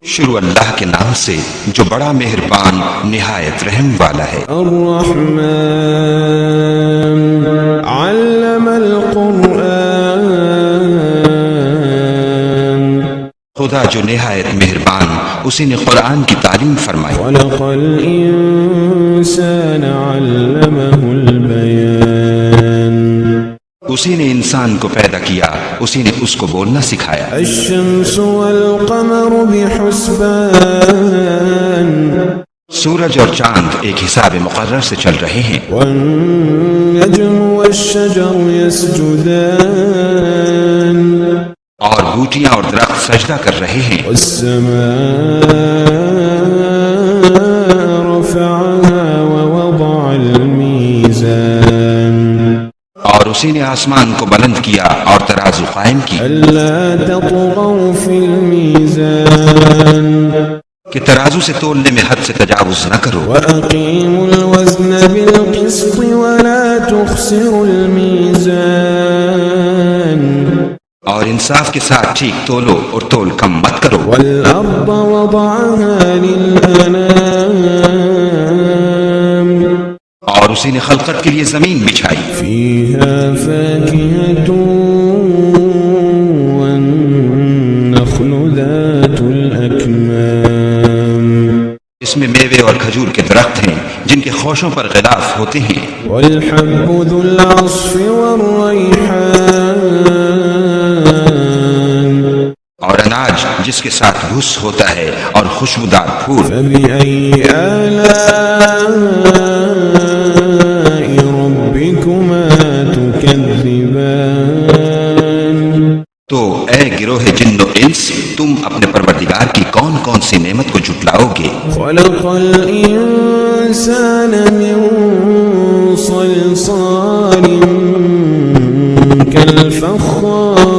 شروع اللہ کے نام سے جو بڑا مہربان نہایت رحم والا ہے۔ الرحمن علم القرآن، خدا جو نہایت مہربان اسی نے قرآن کی تعلیم فرمائی۔ خلق الانسان علمہ البیان، اسی نے انسان کو پیدا کیا، اسی نے اس کو بولنا سکھایا۔ الشمس والقمر بحسبان، سورج اور چاند ایک حساب مقرر سے چل رہے ہیں۔ والنجم والشجر يسجدان، اور بوٹیاں اور درخت سجدہ کر رہے ہیں۔ والسماء رفعها ووضع الميزان، اور اسی نے آسمان کو بلند کیا اور ترازو قائم کی ألا تطغوا في الميزان، کہ ترازو سے تولنے میں حد سے تجاوز نہ کرو۔ وأقيموا الوزن بالقسط ولا تخسروا الميزان، اور انصاف کے ساتھ ٹھیک تولو اور تول کم مت کرو۔ والأرض وضعها للأنام، اور اسی نے خلقت کے لیے زمین بچھائی، فيها فاكهة والنخل ذات الأكمام، اس میں میوے اور کھجور کے درخت ہیں جن کے خوشوں پر غلاف ہوتے ہیں، والحب ذو العصف والريحان، اور اناج جس کے ساتھ بھس ہوتا ہے اور خوشبودار پھول۔ فبأي آلاء ربكما تكذبان، تو اے گروہ جن و انس، تم اپنے پروردگار کی کون کون سی نعمت کو جھٹلاؤ گے؟ خلق الإنسان من صلصال كالفخار،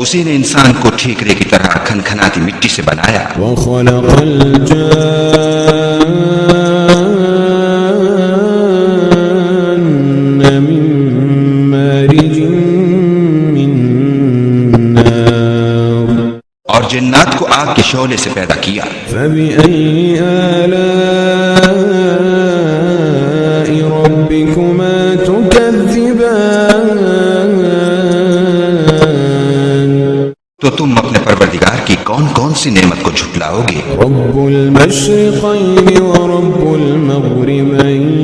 اسی نے انسان کو ٹھیکرے کی طرح کھنکھناتی مٹی سے بنایا۔ وخلق الجان من مارج من نار، اور جنات کو آگ کے شعلے سے پیدا کیا۔ فبأي آلاء ربكما تكذبان، تو تم اپنے پروردگار کی کون کون سی نعمت کو جھٹلاؤ گے؟ رب المشرقين ورب المغربين،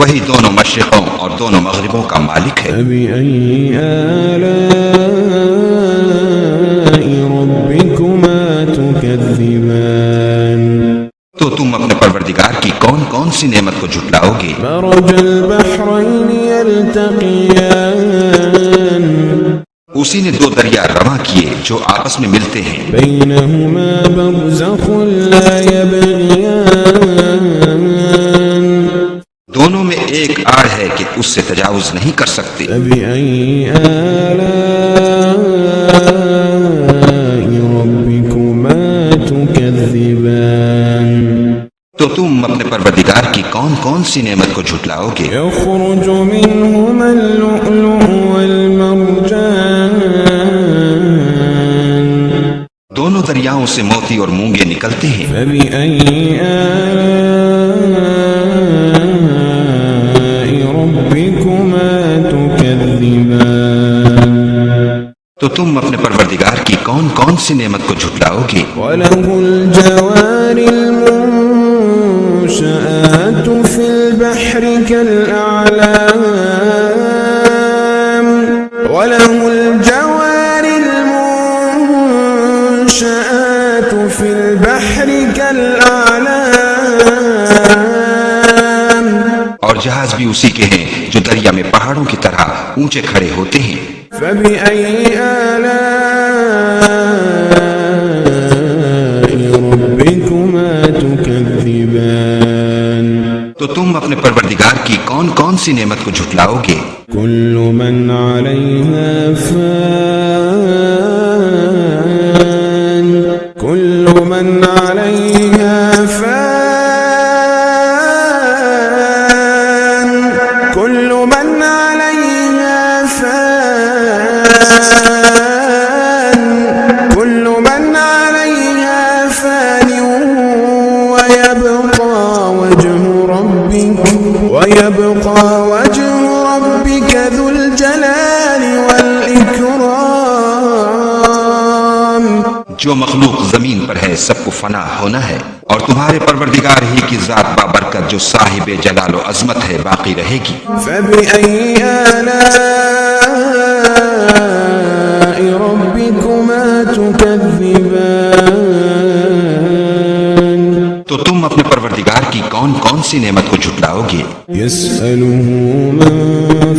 وہی دونوں مشرقوں اور دونوں مغربوں کا مالک ہے۔ فبأي آلاء ربكما تكذبان، تو تم اپنے پروردگار کی کون کون سی نعمت کو جھٹلاؤ گے؟ مرج البحرين يلتقيان، اسی نے دو دریا رواں کیے جو آپس میں ملتے ہیں، بينهما برزخ لا يبغيان، دونوں میں ایک آڑ ہے کہ اس سے تجاوز نہیں کر سکتے۔ فبأي آلاء ربكما تكذبان، تو تم اپنے پروردگار کی کون کون سی نعمت کو جھٹلاؤ گے؟ يخرج منهما اللؤلؤ والمرجان، دونوں دریاؤں سے موتی اور مونگے نکلتے ہیں۔ فبأي آلاء ربكما تكذبان، تو تم اپنے پروردگار کی کون کون سی نعمت کو جھٹلاؤ گے؟ وله الجوار المنشآت في البحر كالأعلام، وله الجوار المنشآت في البحر كالأعلام، اور جہاز بھی اسی کے ہیں جو دریا میں پہاڑوں کی طرح اونچے کھڑے ہوتے ہیں۔ فبأي آلاء ربكما تكذبان، تو تم اپنے پروردگار کی کون کون سی نعمت کو جھٹلاؤ گے؟ كل من عليها فان، كل من عليها فان، كل من عليها فان، جو مخلوق زمین پر ہے سب کو فنا ہونا ہے، اور تمہارے پروردگار ہی کی ذات بابرکت جو صاحب جلال و عظمت ہے باقی رہے گی۔ فبأي آلاء ربكما تكذبان تو تم اپنے پروردگار کی کون کون سی نعمت کو جھٹلاؤ گے؟ يسأله من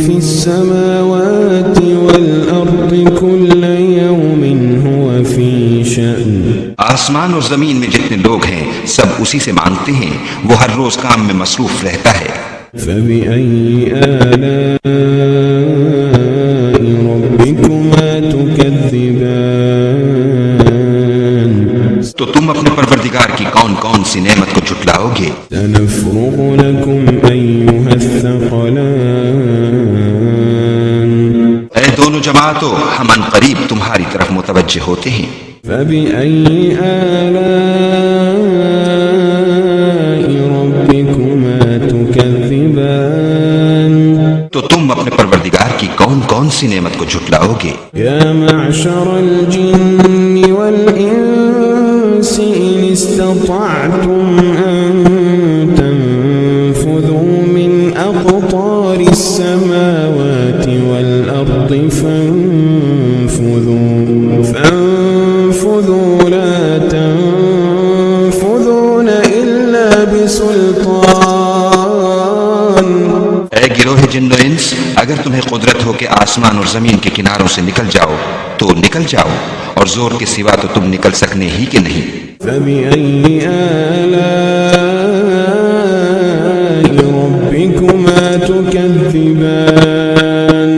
في السماوات والأرض كل يوم هو في شأن آسمان اور زمین میں جتنے لوگ ہیں سب اسی سے مانگتے ہیں، وہ ہر روز کام میں مصروف رہتا ہے۔ فبأي آلاء ربكما تكذبان تو تم اپنے پروردگار کی کون کون سی نعمت کو جھٹلاؤ گے؟ سنفرغ لكم أيها الثقلان اے دونوں جماعتوں، ہم ان قریب تمہاری طرف متوجہ ہوتے ہیں۔ فبأي آلاء ربكما تكذبان تو تم اپنے پروردگار کی کون کون سی نعمت کو جھٹلاؤ گے؟ يا معشر الجن والإنس إن استطعتم أن تنفذوا من أقطار السماوات والأرض فانفذوا لا تنفذون إلا بسلطان اے گروہ جن و انس، اگر تمہیں قدرت ہو کہ آسمان اور زمین کے کناروں سے نکل جاؤ تو نکل جاؤ، اور زور کے سوا تو تم نکل سکنے ہی کہ نہیں۔ فبأي آلاء ربكما تكذبان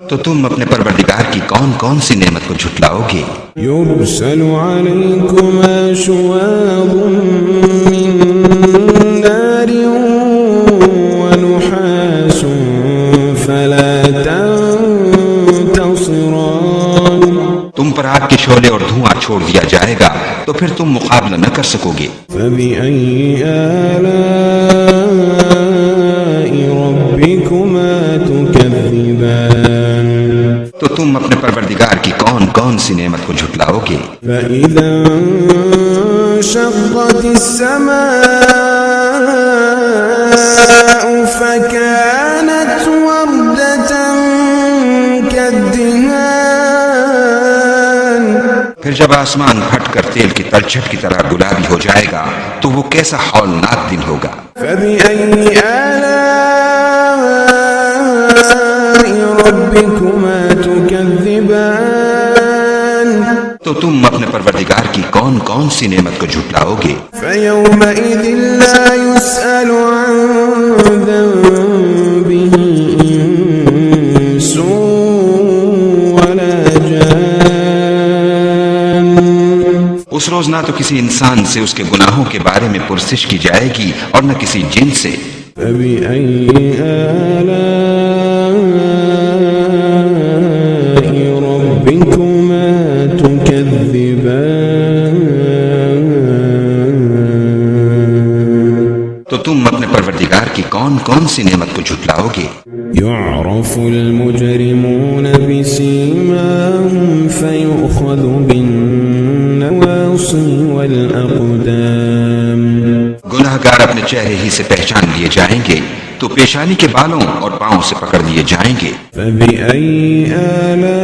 تو تم اپنے پروردگار کی کون کون سی نعمت کو جھٹلاؤ گے؟ يرسل عليكما شواظ من نار ونحاس فلا تنتصران تم پر آگ کے شعلے اور دھواں چھوڑ دیا جائے گا تو پھر تم مقابلہ نہ کر سکو گے۔ فبأي آلاء ربكما تكذبان تو تم اپنے پروردگار کی کون کون سی نعمت کو جھٹلاؤ گے؟ فإذا انشقت السماء فكانت وردة كالدهان پھر جب آسمان پھٹ کر تیل کی تلچھٹ کی طرح گلابی ہو جائے گا تو وہ کیسا ہولناک دن ہوگا۔ فبأي آلاء ربكما تكذبان تو تم اپنے پروردگار کی کون کون سی نعمت کو جھٹلاؤ گے؟ فيومئذ لا يسأل عن ذنبه إنس ولا جان اس روز نہ تو کسی انسان سے اس کے گناہوں کے بارے میں پرسش کی جائے گی اور نہ کسی جن سے۔ فبأي آلاء ربكما تكذبان تو تم اپنے پروردگار کی کون کون سی نعمت کو جھٹلاؤ گے؟ يعرف المجرمون بسيماهم فيؤخذ بالنواصي والأقدام گناہ گار اپنے چہرے ہی سے پہچان لیے جائیں گے تو پیشانی کے بالوں اور پاؤں سے پکڑ لیے جائیں گے۔ فبأي آلاء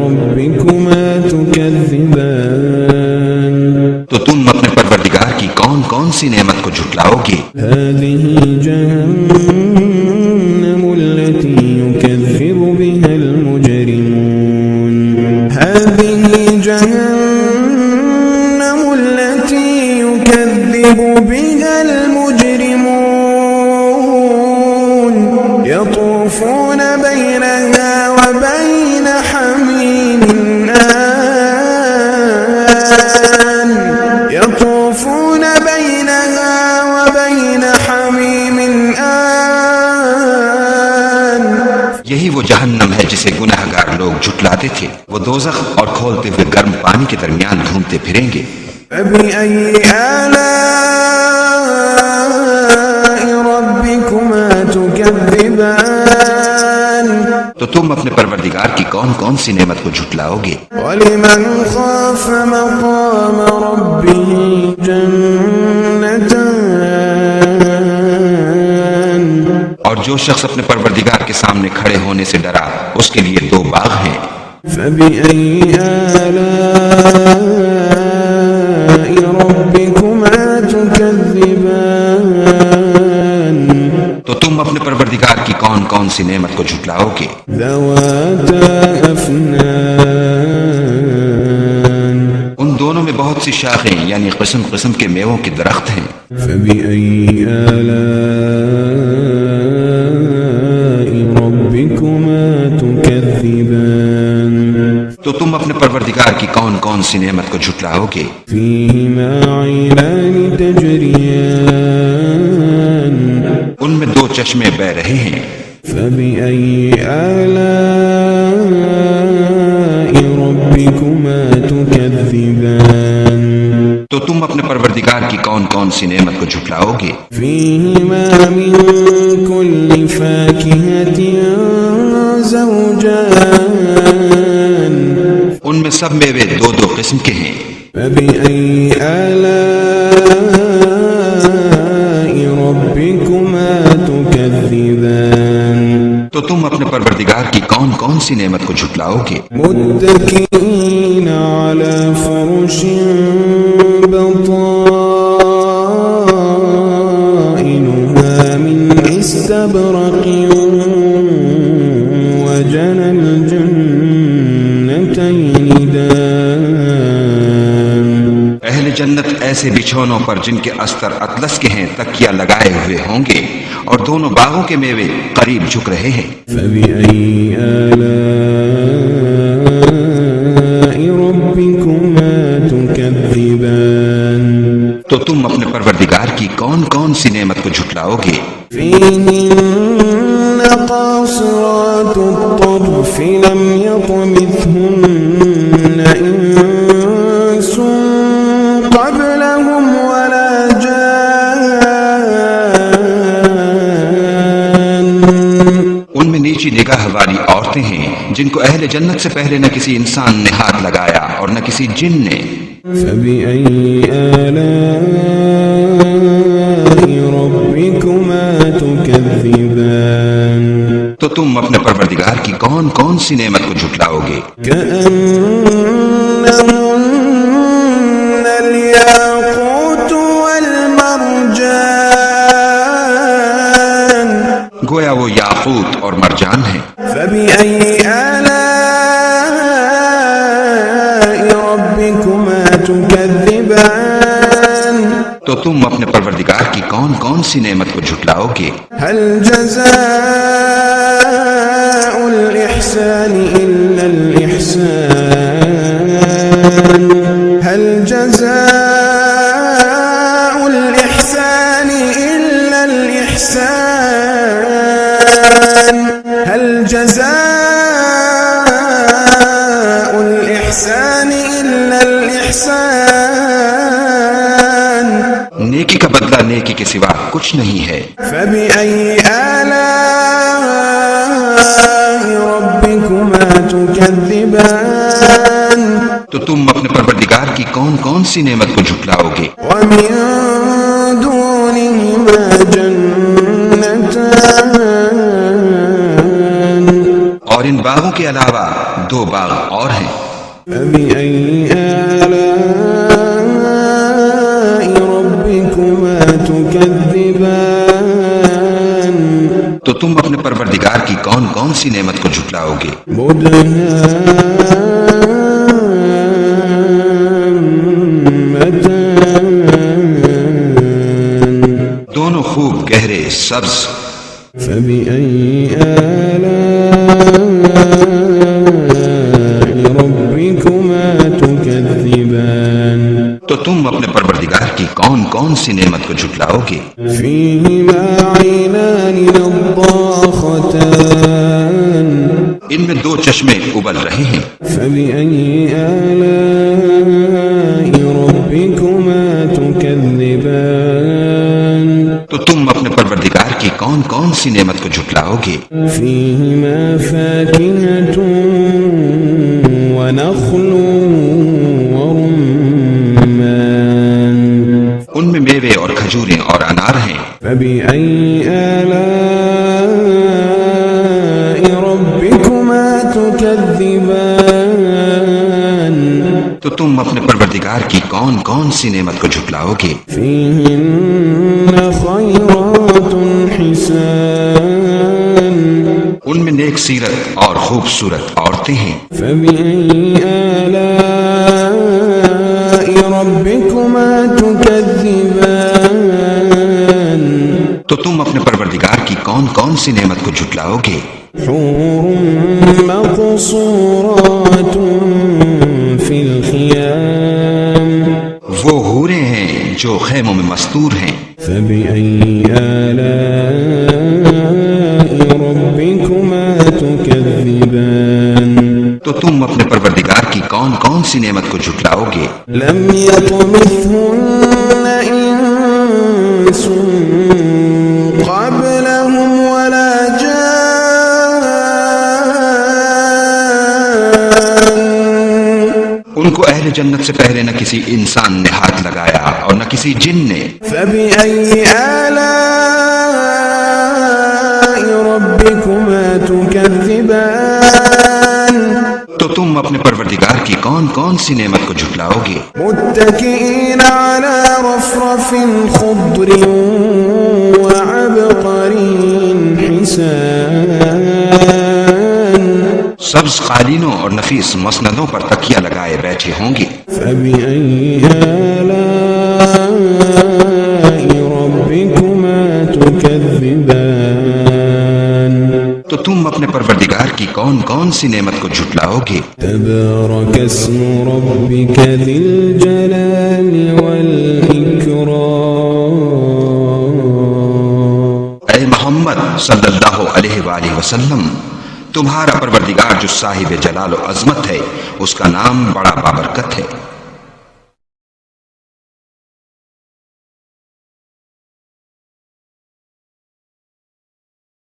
ربكما تكذبان تو تم اپنے پروردگار کی کون کون سی نعمت کو جھٹلاؤ گے؟ هذه جهنم التي يكذب بها المجرمون هذه جهنم التي يكذب بها المجرمون يطوفون بينها وبين حميم آن يطوفون بينها وبين حميم آن یہی وہ جہنم ہے جسے گناہ گار لوگ جھٹلاتے تھے، وہ دوزخ اور کھولتے ہوئے گرم پانی کے درمیان گھومتے پھریں گے۔ فبأي آلاء ربكما تكذبان تو تم اپنے پروردگار کی کون کون سی نعمت کو جھٹلاؤ گے؟ وَلِمَنْ خَافَ مَقَامَ رَبِّهِ جَنَّتَانِ اور جو شخص اپنے پروردگار کے سامنے کھڑے ہونے سے ڈرا اس کے لیے 2 باغ ہیں۔ فَبِأَيِّ آلَاءِ رَبِّكُمَا تُكَذِّبَانِ تو تم اپنے پروردگار کی کون کون سی نعمت کو جھٹلاؤ گے؟ ذَوَاتَا أَفْنَانٍ ان دونوں میں بہت سی شاخیں یعنی قسم قسم کے میووں کے درخت ہیں۔ فَبِأَيِّ آلَاءِ رَبِّكُمَا تُكَذِّبَانِ تو تم اپنے پروردگار کی کون کون سی نعمت کو جھٹلاؤ گے؟ فِيهِمَا عَيْنَانِ تَجْرِيَانِ ان میں 2 چشمے بہہ رہے ہیں۔ فَبِأَيِّ آلَاءِ رَبِّكُمَا تُكَذِّبَانِ تو تم اپنے پروردگار کی کون کون سی نعمت کو جھٹلاؤ گے؟ فِيهِمَا مِن كُلِّ فَاكِهَةٍ زَوْجَانِ ان میں سب میوے 2 قسم کے ہیں۔ فَبِأَيِّ آلَاءِ رَبِّكُمَا تُكَذِّبَانِ تو تم اپنے پروردگار کی کون کون سی نعمت کو جھٹلاؤ گے؟ مُتَّكِئِينَ عَلَى فُرُشٍ بَطَائِنُهَا مِنْ إِسْتَبْرَقٍ وَجَنَى الْجَنَّتَيْنِ دَانٍ اہل جنت ایسے بچھونوں پر جن کے استر اطلس کے ہیں تکیہ لگائے ہوئے ہوں گے اور دونوں باغوں کے میوے قریب جھک رہے ہیں۔ فَبِأَيِّ آلَاءِ رَبِّكُمَا تُكَذِّبَانِ تو تم اپنے پروردگار کی کون کون سی نعمت کو جھٹلاؤ گے؟ فِيهِنَّ قَاصِرَاتُ الطَّرْفِ لَمْ يَطْمِثْهُنَّ إِنسٌ قَبْلَهُمْ وَلَا جَانٌّ ان میں نیچی نگاہ والی عورتیں ہیں جن کو اہل جنت سے پہلے نہ کسی انسان نے ہاتھ لگایا اور نہ کسی جن نے۔ فَبِأَيِّ آلَاءِ رَبِّكُمَا تُكَذِّبَانِ تو تم اپنے پروردگار کی کون کون سی نعمت کو جھٹلاؤ گے؟ كَأَنَّهُنَّ الْيَاقُوتُ وَالْمَرْجَانُ گویا وہ یاقوت اور مرجان ہیں۔ فَبِأَيِّ آلَاءِ رَبِّكُمَا تُكَذِّبَانِ تو تم اپنے پروردگار کی کون کون سی نعمت کو جھٹلاؤ گے؟ هل جزاء الإحسان إلا الإحسان هل جزاء الإحسان إلا الإحسان هل جزاء الإحسان إلا الإحسان نیکی کا بدلہ نیکی کے سوا کچھ نہیں ہے۔ فَبِأَيِّ آلَاءِ رَبِّكُمَا تُكَذِّبَانِ تو تم اپنے پروردگار کی کون کون سی نعمت کو جھٹلاؤ گے؟ وَمِن دُونِهِمَا جَنَّتَانِ اور ان باغوں کے علاوہ 2 باغ اور ہیں۔ فَبِأَيِّ آلَاءِ رَبِّكُمَا تُكَذِّبَانِ تو تم اپنے پروردگار کی کون کون سی نعمت کو جھٹلاؤ گے؟ مُدْهَامَّتَانِ دونوں خوب گہرے سبز۔ فَبِأَيِّ آلَاءِ رَبِّكُمَا تُكَذِّبَانِ تو تم اپنے پروردگار کی کون کون سی نعمت کو جھٹلاؤ گے؟ فِيهِمَا عَيْنَانِ نَضَّاخَتَانِ ان میں 2 چشمے ابل رہے ہیں۔ فَبِأَيِّ آلَاءِ رَبِّكُمَا تُكَذِّبَانِ تو تم اپنے پروردگار کی کون کون سی نعمت کو جھٹلاؤ گے؟ فيهما فاكهة ونخل ورمان ان میں میوے اور کھجوریں اور انار ہیں۔ فبأي آلاء ربكما تكذبان تو تم اپنے پروردگار کی کون کون سی نعمت کو جھٹلاؤ گے؟ فيهن خيرات حسان ان میں نیک سیرت اور خوبصورت عورتیں ہیں۔ فبأي آلاء ربكما تكذبان تو تم اپنے پروردگار کی کون کون سی نعمت کو جھٹلاؤ گے؟ حور مقصورات في الخيام وہ حوریں ہیں جو خیموں میں مستور ہیں۔ فبأي آلاء ربكما تكذبان تو تم اپنے پروردگار کی کون کون سی نعمت کو جھٹلاؤ گے؟ لم يطمثهن إنس قبلهم ولا جان ان کو اہل جنت سے پہلے نہ کسی انسان نے ہاتھ لگایا اور نہ کسی جن نے۔ فبأي آلاء ربكما تكذبان تو تم اپنے پروردگار کی کون کون سی نعمت کو جھٹلاؤ گے؟ متكئين على رفرف خضر وعبقري حسان سبز قالینوں اور نفیس مسندوں پر تکیہ لگائے بیٹھے ہوں گے۔ فبأي آلاء ربكما تكذبان تو تم اپنے پروردگار کی کون کون سی نعمت کو جھٹلاؤ گے؟ تبارك اسم ربك ذي الجلال والإكرام اے محمد صلی اللہ علیہ وآلہ وسلم، تمہارا پروردگار جو صاحب جلال و عظمت ہے، اس کا نام بڑا بابرکت ہے۔